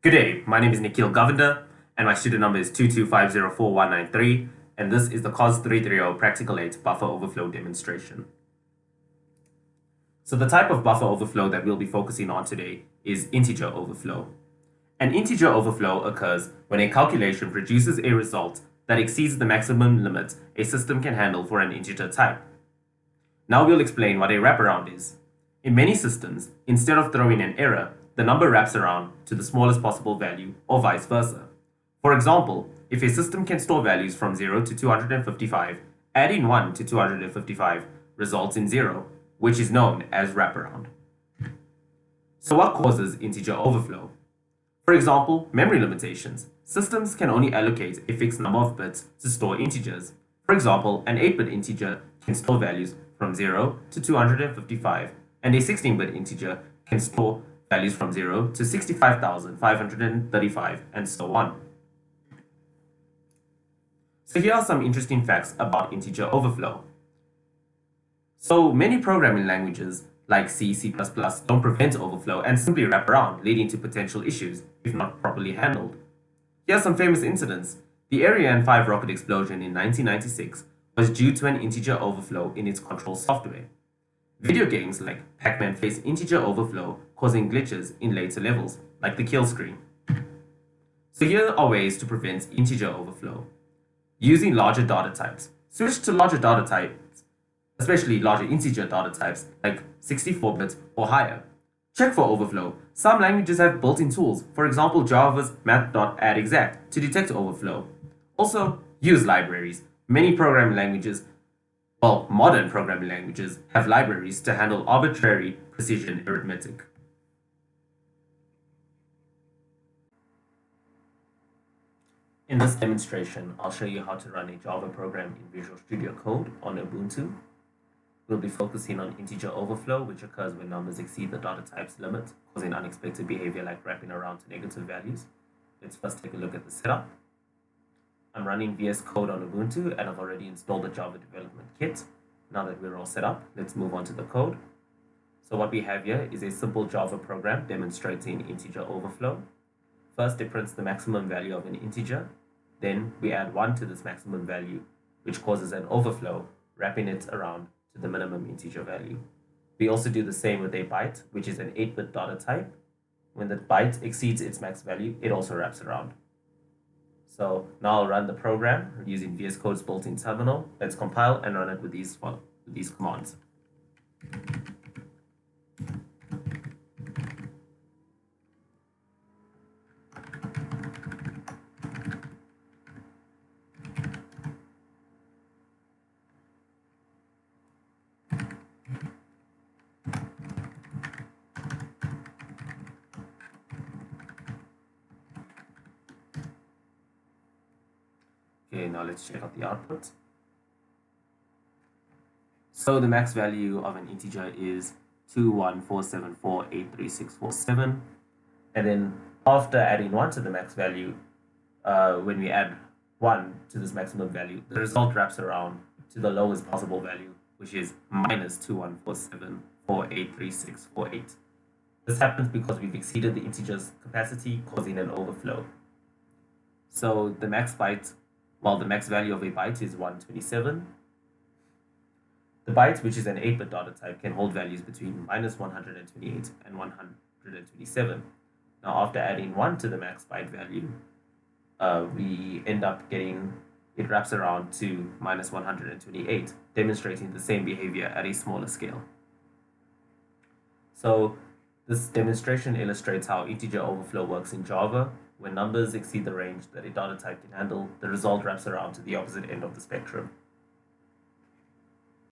Good day, my name is Nikhil Govender, and my student number is 225049193, and this is the COS330 Practical 8 Buffer Overflow demonstration. So the type of buffer overflow that we'll be focusing on today is integer overflow. An integer overflow occurs when a calculation produces a result that exceeds the maximum limit a system can handle for an integer type. Now we'll explain what a wraparound is. In many systems, instead of throwing an error, the number wraps around to the smallest possible value or vice versa. For example, if a system can store values from 0 to 255, adding 1 to 255 results in 0, which is known as wraparound. So what causes integer overflow? For example, memory limitations. Systems can only allocate a fixed number of bits to store integers. For example, an 8-bit integer can store values from 0 to 255, and a 16-bit integer can store values from 0 to 65,535, and so on. So here are some interesting facts about integer overflow. So many programming languages like C, C++ don't prevent overflow and simply wrap around, leading to potential issues if not properly handled. Here are some famous incidents. The Ariane 5 rocket explosion in 1996 was due to an integer overflow in its control software. Video games like Pac-Man face integer overflow, causing glitches in later levels, like the kill screen. So here are ways to prevent integer overflow. Using larger data types. Switch to larger data types, especially larger integer data types like 64-bit or higher. Check for overflow. Some languages have built-in tools, for example Java's math.addExact, to detect overflow. Also, use libraries. Many programming languages, modern programming languages, have libraries to handle arbitrary precision arithmetic. In this demonstration, I'll show you how to run a Java program in Visual Studio Code on Ubuntu. We'll be focusing on integer overflow, which occurs when numbers exceed the data type's limit, causing unexpected behavior like wrapping around to negative values. Let's first take a look at the setup. I'm running VS Code on Ubuntu, and I've already installed the Java development kit. Now that we're all set up, let's move on to the code. So what we have here is a simple Java program demonstrating integer overflow. First, it prints the maximum value of an integer. Then we add 1 to this maximum value, which causes an overflow, wrapping it around to the minimum integer value. We also do the same with a byte, which is an 8-bit data type. When the byte exceeds its max value, it also wraps around. So now I'll run the program using VS Code's built-in terminal. Let's compile and run it with these commands. Okay, now let's check out the output. So the max value of an integer is 21474836647, and then after adding 1 to the max value, when we add 1 to this maximum value, the result wraps around to the lowest possible value, which is minus 21474836648. This happens because we've exceeded the integer's capacity, causing an overflow. So the max byte, the max value of a byte is 127. The byte, which is an 8-bit data type, can hold values between minus 128 and 127. Now, after adding 1 to the max byte value, we end up getting it wraps around to minus 128, demonstrating the same behavior at a smaller scale. So this demonstration illustrates how integer overflow works in Java. When numbers exceed the range that a data type can handle, the result wraps around to the opposite end of the spectrum.